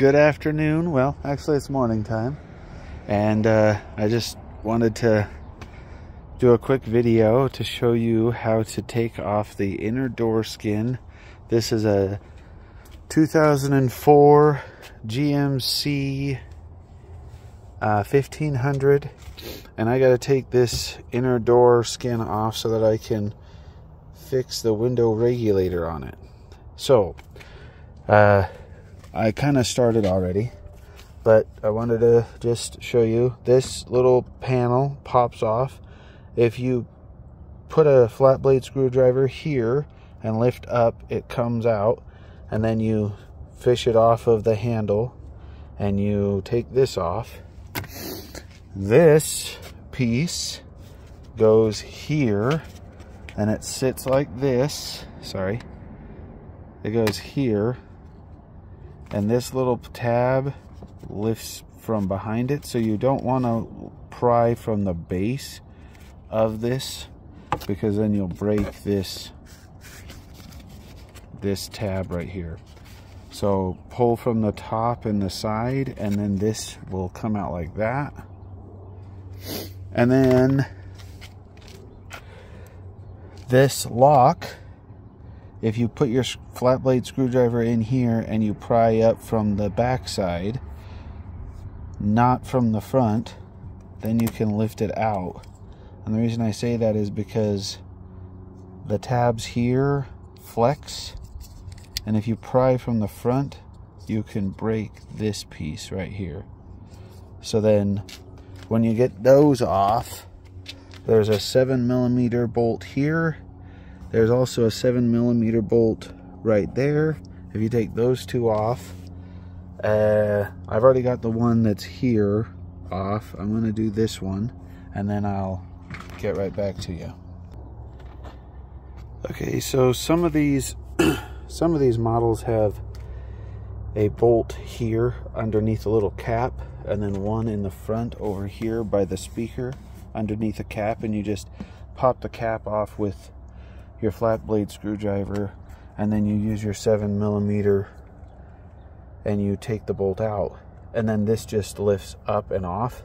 Good afternoon. Well, actually it's morning time, and I just wanted to do a quick video to show you how to take off the inner door skin. This is a 2004 GMC 1500, and I got to take this inner door skin off so that I can fix the window regulator on it. So I kind of started already, but I wanted to just show you. This little panel pops off. If you put a flat blade screwdriver here and lift up, it comes out, and then you fish it off of the handle and you take this off. This piece goes here and it sits like this. Sorry, it goes here, and this little tab lifts from behind it, so you don't want to pry from the base of this, because then you'll break this tab right here. So pull from the top and the side, and then this will come out like that. And then this lock, if you put your flat blade screwdriver in here and you pry up from the back side, not from the front, then you can lift it out. And the reason I say that is because the tabs here flex, and if you pry from the front, you can break this piece right here. So then when you get those off, there's a 7mm bolt here. There's also a 7mm bolt right there. If you take those two off, I've already got the one that's here off. I'm going to do this one, and then I'll get right back to you. Okay, so some of these models have a bolt here underneath a little cap, and then one in the front over here by the speaker underneath a cap, and you just pop the cap off with your flat blade screwdriver, and then you use your 7mm and you take the bolt out, and then this just lifts up and off.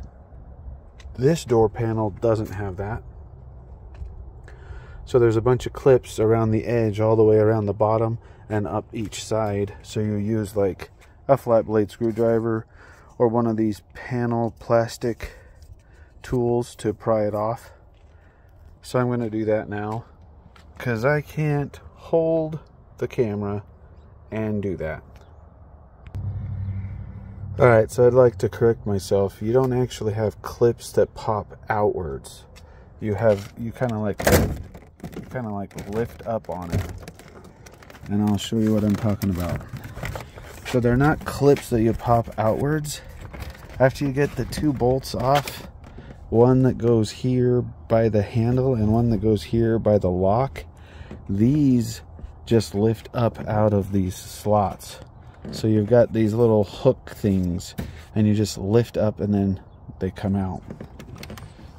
This door panel doesn't have that, so there's a bunch of clips around the edge all the way around the bottom and up each side, so you use like a flat blade screwdriver or one of these panel plastic tools to pry it off. So I'm going to do that now, because I can't hold the camera and do that. Alright, so I'd like to correct myself. You don't actually have clips that pop outwards. You kind of like lift up on it. And I'll show you what I'm talking about. So they're not clips that you pop outwards. After you get the two bolts off, one that goes here by the handle and one that goes here by the lock, these just lift up out of these slots. So you've got these little hook things, and you just lift up and then they come out.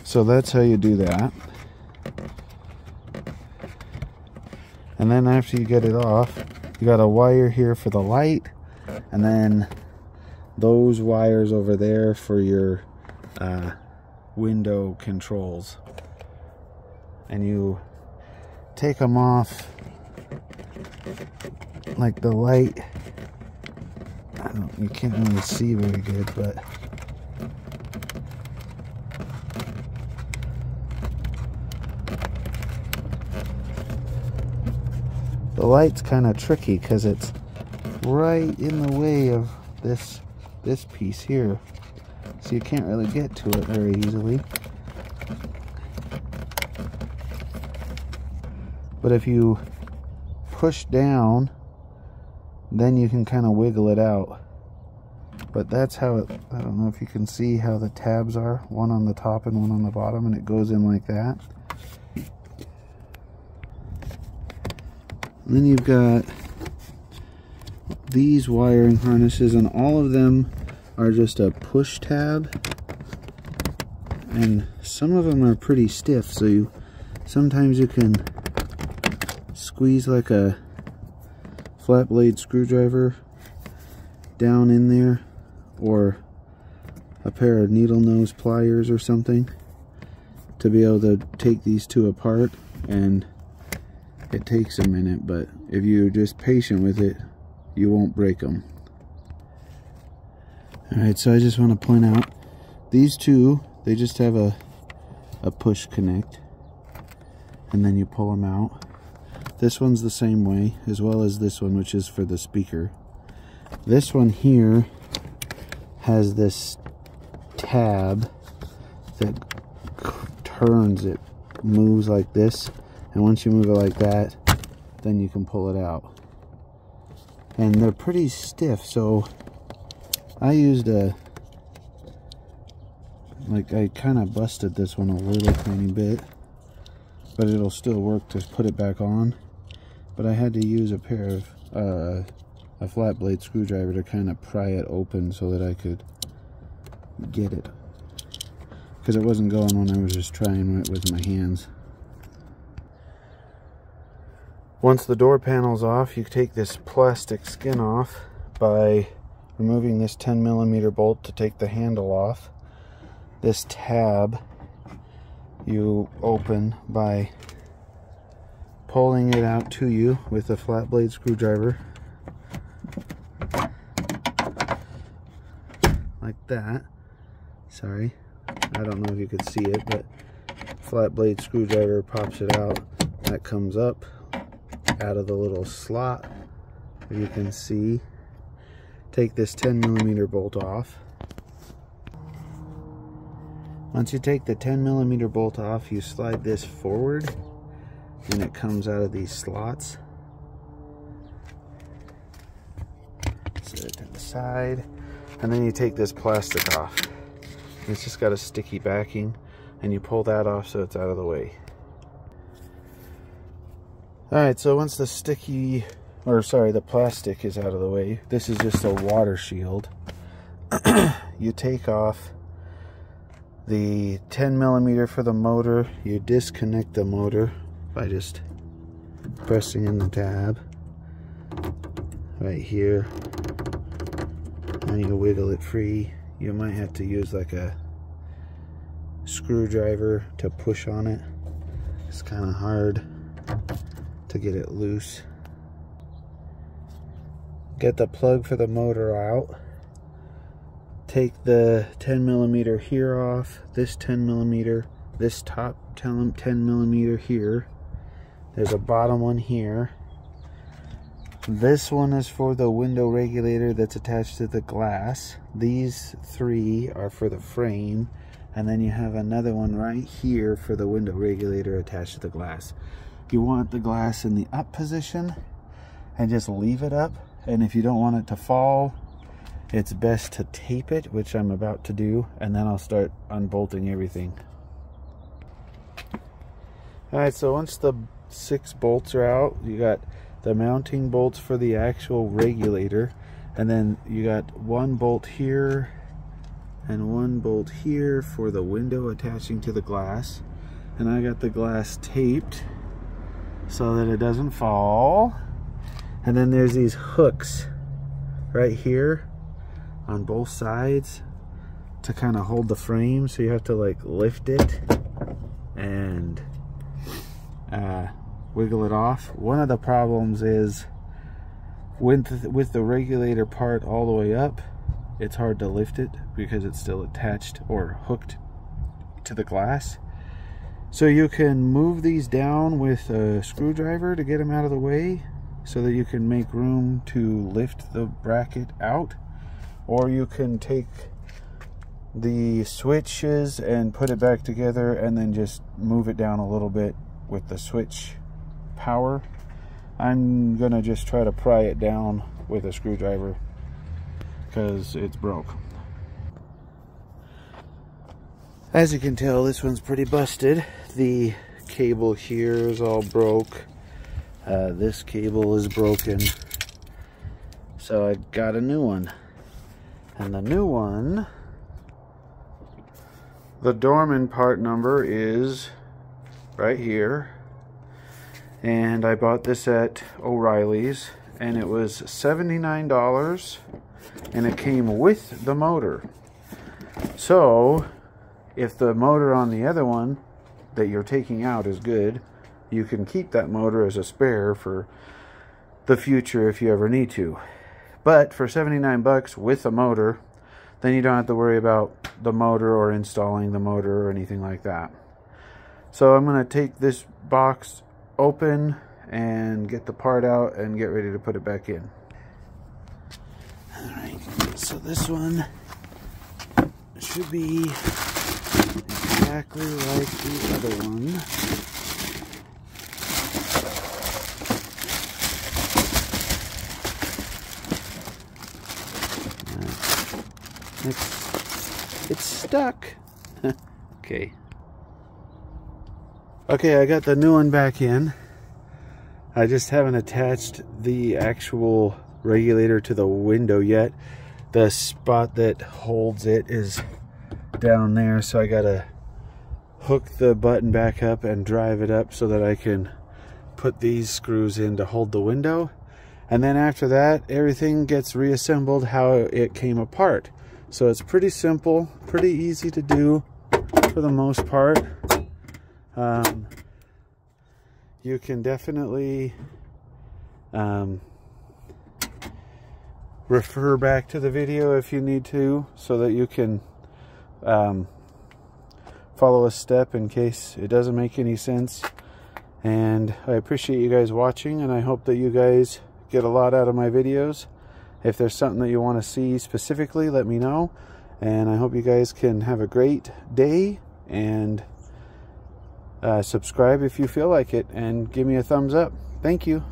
So that's how you do that. And then after you get it off, you got a wire here for the light, and then those wires over there for your window controls. And you take them off, like the light, you can't really see very good, but the light's kind of tricky because it's right in the way of this piece here, so you can't really get to it very easily. But if you push down, then you can kind of wiggle it out. But that's how it, I don't know if you can see how the tabs are, one on the top and one on the bottom, and it goes in like that. And then you've got these wiring harnesses, and all of them are just a push tab, and some of them are pretty stiff, so sometimes you can squeeze like a flat blade screwdriver down in there, or a pair of needle nose pliers or something, to be able to take these two apart. And it takes a minute, but if you're just patient with it, you won't break them. Alright, so I just want to point out these two, they just have a push connect, and then you pull them out. This one's the same way, as well as this one, which is for the speaker. This one here has this tab that turns, it moves like this, and once you move it like that, then you can pull it out. And they're pretty stiff, so I used I kind of busted this one a little tiny bit, but it'll still work to put it back on. But I had to use a pair of a flat blade screwdriver to kind of pry it open so that I could get it, because it wasn't going when I was just trying it with my hands. Once the door panel's off, you take this plastic skin off by removing this 10mm bolt to take the handle off. This tab you open by pulling it out to you with a flat blade screwdriver, like that. Sorry, I don't know if you could see it, but flat blade screwdriver pops it out. That comes up out of the little slot, you can see. Take this 10mm bolt off. Once you take the 10mm bolt off, you slide this forward and it comes out of these slots. Set it to the side, and then you take this plastic off. It's just got a sticky backing, and you pull that off so it's out of the way. Alright, so once the the plastic is out of the way, this is just a water shield. You take off the 10mm for the motor. You disconnect the motor by just pressing in the tab right here, and you wiggle it free. You might have to use like a screwdriver to push on it. It's kind of hard to get it loose. Get the plug for the motor out. Take the 10mm here off, this 10mm, this top 10mm here. There's a bottom one here. This one is for the window regulator that's attached to the glass. These three are for the frame, and then you have another one right here for the window regulator attached to the glass. You want the glass in the up position and just leave it up, and if you don't want it to fall, it's best to tape it, which I'm about to do, and then I'll start unbolting everything. Alright, so once the 6 bolts are out, you got the mounting bolts for the actual regulator, and then you got 1 bolt here and 1 bolt here for the window attaching to the glass. And I got the glass taped so that it doesn't fall. And then there's these hooks right here on both sides to kind of hold the frame, so you have to like lift it and wiggle it off. One of the problems is with the regulator part all the way up, it's hard to lift it because it's still attached or hooked to the glass. So you can move these down with a screwdriver to get them out of the way so that you can make room to lift the bracket out, or you can take the switches and put it back together and then just move it down a little bit with the switch power. I'm gonna just try to pry it down with a screwdriver because it's broke. As you can tell, this one's pretty busted. The cable here is all broke. This cable is broken. So I got a new one. And the new one, the Dorman part number is right here. And I bought this at O'Reilly's, and it was $79 and it came with the motor. So if the motor on the other one that you're taking out is good, you can keep that motor as a spare for the future if you ever need to. But for 79 bucks with a motor, then you don't have to worry about the motor or installing the motor or anything like that. So I'm going to take this box open and get the part out and get ready to put it back in. Alright, so this one should be exactly like the other one. It's stuck. Okay. Okay, I got the new one back in. I just haven't attached the actual regulator to the window yet. The spot that holds it is down there, so I gotta hook the button back up and drive it up so that I can put these screws in to hold the window. And then after that, everything gets reassembled how it came apart. So it's pretty simple, pretty easy to do for the most part. You can definitely refer back to the video if you need to, so that you can follow a step in case it doesn't make any sense. And I appreciate you guys watching, and I hope that you guys get a lot out of my videos. If there's something that you want to see specifically, let me know. And I hope you guys can have a great day, and subscribe if you feel like it, and give me a thumbs up. Thank you.